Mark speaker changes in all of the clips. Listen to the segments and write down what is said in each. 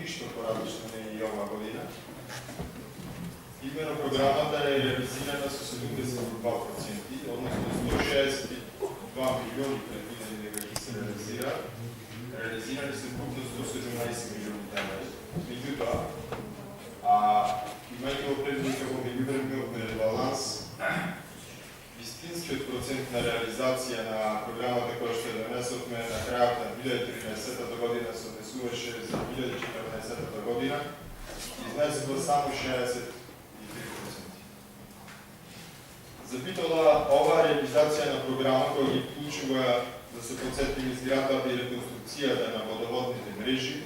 Speaker 1: ништо поразлично не и ова година. Именно програмата е реализирана со 72%, односно 162 милиони предвидени дека ќе се реализираат. Реализирани се буквално 117 милиони дена. Меѓутоа, имајќи во предвид како меѓувременен ребаланс, вистинскиот процент на реализација на програмата која што донесовме на крајот на 2013 година се однесуваше за 2014 година, изнесува само 63%. За битола, оваа реализација на програма која ги вклучува, да се подсетим, изградбата и реконструкцијата на водоводните мрежи,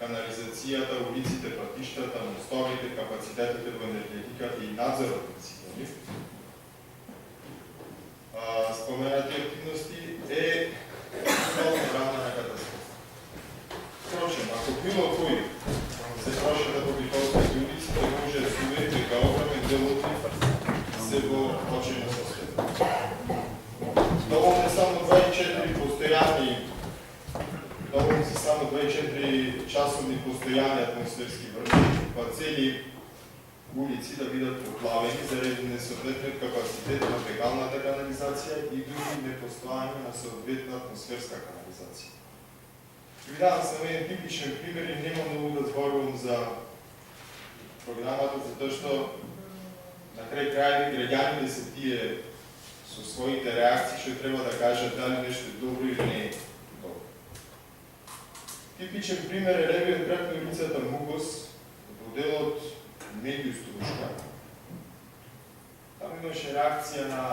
Speaker 1: канализацијата, улиците, патиштата, мостовите, капацитетите во енергетиката и надзорот на сите. Споменати активности е одбрана на катастрофа. Впрочем, ако било кој се прошета по битолските улици, тој може да се увери дека огромен дел од нив се во очено состојание. Доволни само 24 часовни постојани атмосферски връхи, па цели улици да бидат поплавени заради несоодветниот капацитет на фекалната канализација и други непостојање на соодветна атмосферска канализација. Ви давам само еден типичен пример и нема многу да зборувам за програмата, затоа што на крај крајни граѓаните се тие со своите реакции што треба да кажат дали нешто е добро или не е добро. Типичен пример е левиот крак на улицата Мугос, во делот Меѓуструшка. Там имаше реакција на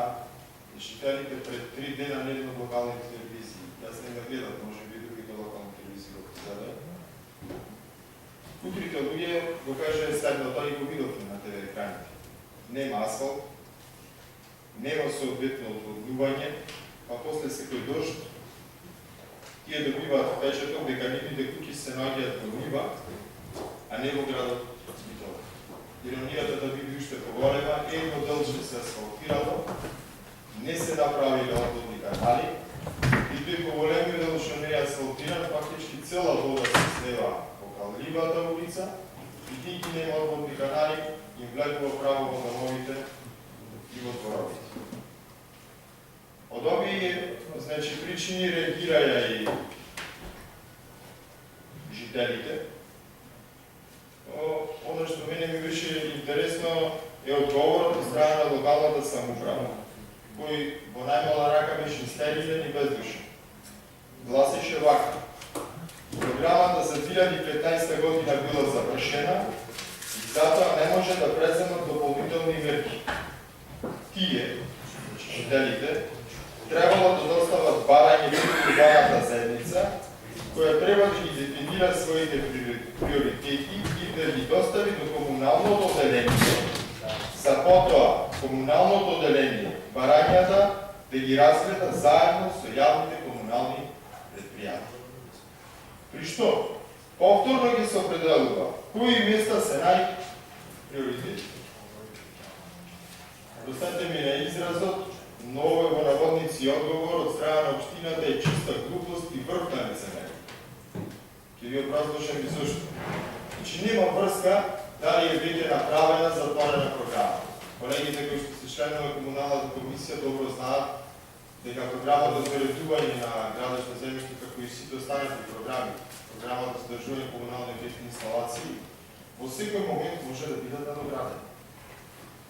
Speaker 1: жителите пред 3 дена на една од локалните телевизии. Јас не го гледам, може би другите локални телевизии го позадај. Утрите луѓе го кажа следното и го видовме на ТВ екраните. Нема асфалт, нема соодветно одводнување, па после секој дожд тие добиваат впечаток дека нивните куќи се наоѓаат во нива, а не во градот Битола. Иронијата да биде уште поголема, едно делче се асфалтирало, не се направиле одводни канали, и тој поголемиот дел што не е асфалтиран, фактички цела вода се слева во калливата улица, и тие ги нема одводни канали, им влегува право во домовите и во дворовите. Од овие причини реагираја и жителите. Оно што мене ми беше интересно е одговорот од страна на локалната самоуправа, кој во најмала рака беше стерилен и бездушен. Гласеше вака: програмата за 2015 година била завршена и затоа не може да преземат дополнителни мерки. Тие, жителите, требало да достават барање преку даната седница, која треба да ги дефинира своите приоритети и да ги достави до комуналното одделение, за потоа комуналното одделение барањата да ги разгледа заедно со јавните комунални предпријатија. При што повторно ги се определува кои места се најприоритетни. Простете ми на изразот, но овој во наводници одговор од страна на општината е чиста глупост и врв на лицемерие. Ќе ви образлошам и зашто. Значи нема врска дали е веќе направена затворена програма. Колегите кои што се членови на комуналната комисија добро знаат дека програмата за уредување на градешно земјиште, како и сите останати програми, програмата за одржување комунални ефектни инсталации, во секој момент може да бидат надоградени.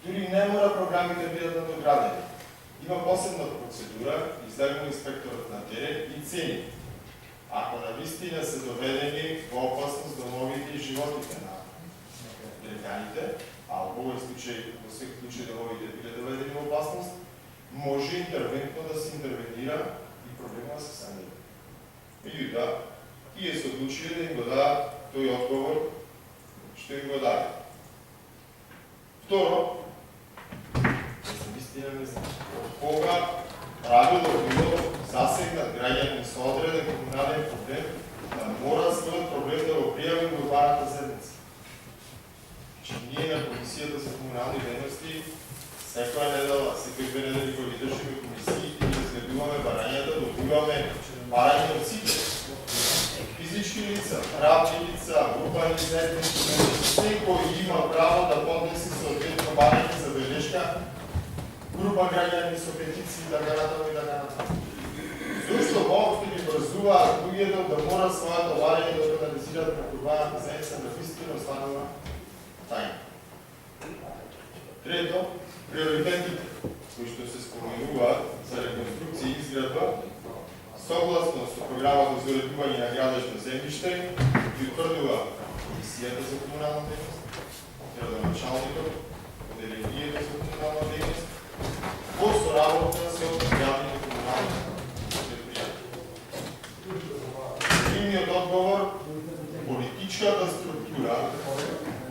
Speaker 1: Дури не мора програмите да бидат надоградени. Има посебна процедура, излегува инспекторот на терен и цени. Ако навистина се доведени во опасност домовите и животите на граѓаните, а во овој случај, во секој случај домовите биле доведени во опасност, може интервентно да се интервенира и проблема да се санира. Меѓутоа, тие се одлучиле да им го дадат тој одговор што им го даде. Второ, кога правило било засегнат граѓанин со одреден комунален проблем, да мора својот проблем да го пријави во урбаната заедница. Ние на Комисијата за комунални дейности секоја недела, секој две недели кои ги држиме комисии и разгледуваме барањата, добиваме барање од сите физички лица, правни каплица, урбани заедници, секој има право да поднесе соодветно барање за белешка, група граѓани со петиции и така натаму и така натаму. Зошто воопшто ги врзуваат луѓето да мора својато барање да организираат преку урбаната заедница на вистина останува тајна. Трето, приоритетите кои што се споменуваат за реконструкција и изградба, согласно со програмата за уредување на градежно земјиште, ги утврдува Комисијата за комунална дејност, градоначалникот, Поделението за комунална дејност, во соработа со градните комунални предпријатија. Единиот одговор, политичката структура,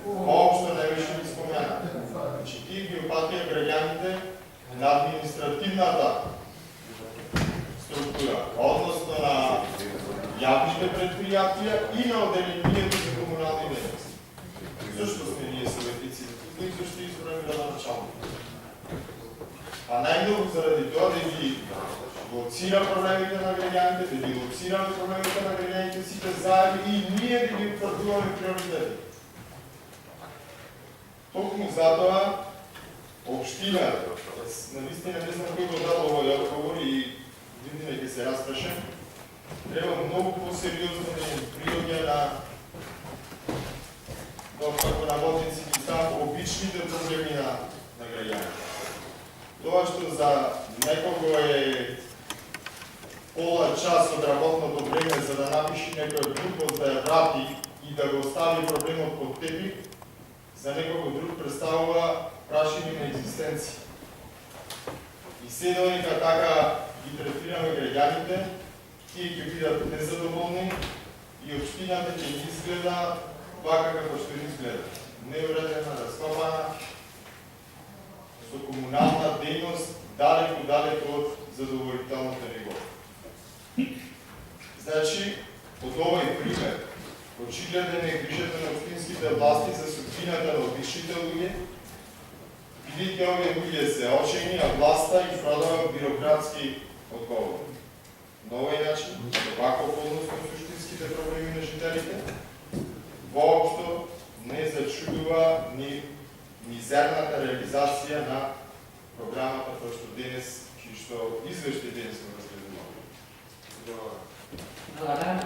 Speaker 1: воопшто не беше ни спомената. Значи, тие ги опатија граѓаните на административната структура, односно на јавните предпријатија и на Оделението за комунални дејности. Зошто сме ние советници? И зашто избораме градоначалник? А најмногу заради тоа да ги лоцира проблемите на граѓаните, да ги лоцираме проблемите на граѓаните сите заедно и ние да ги утврдуваме приоритети. Токму затоа општината, навистина не знам кој го дал овој одговор и видим дека се распрашен, треба многу посериозно да им приоѓа на како работници ги стават обичните проблеми на граѓаните. Тоа што за некого е пола час од работното време за да напиши некој глупост да ја врати и да го остави проблемот под тепик, за некого друг представува прашање на екзистенција. И се додека така ги третираме граѓаните, тие ќе бидат незадоволни и општината ќе ги изгледа вака како што ни изгледа. Неуредена, раскопана, со комунална дејност далеку од задоволителното ниво. Значи, од овој пример, очигледен е грижата на општинските власти за судбината на обичните луѓе, бидејќи овие луѓе се очени, а власта и продава бирократски одговор. На овој начин, вако односно суштинските проблеми на жителите, воопшто не зачудува ни мизерната реализација на програмата која што денес, што извештај денес го разгледуваме.
Speaker 2: Благодарам.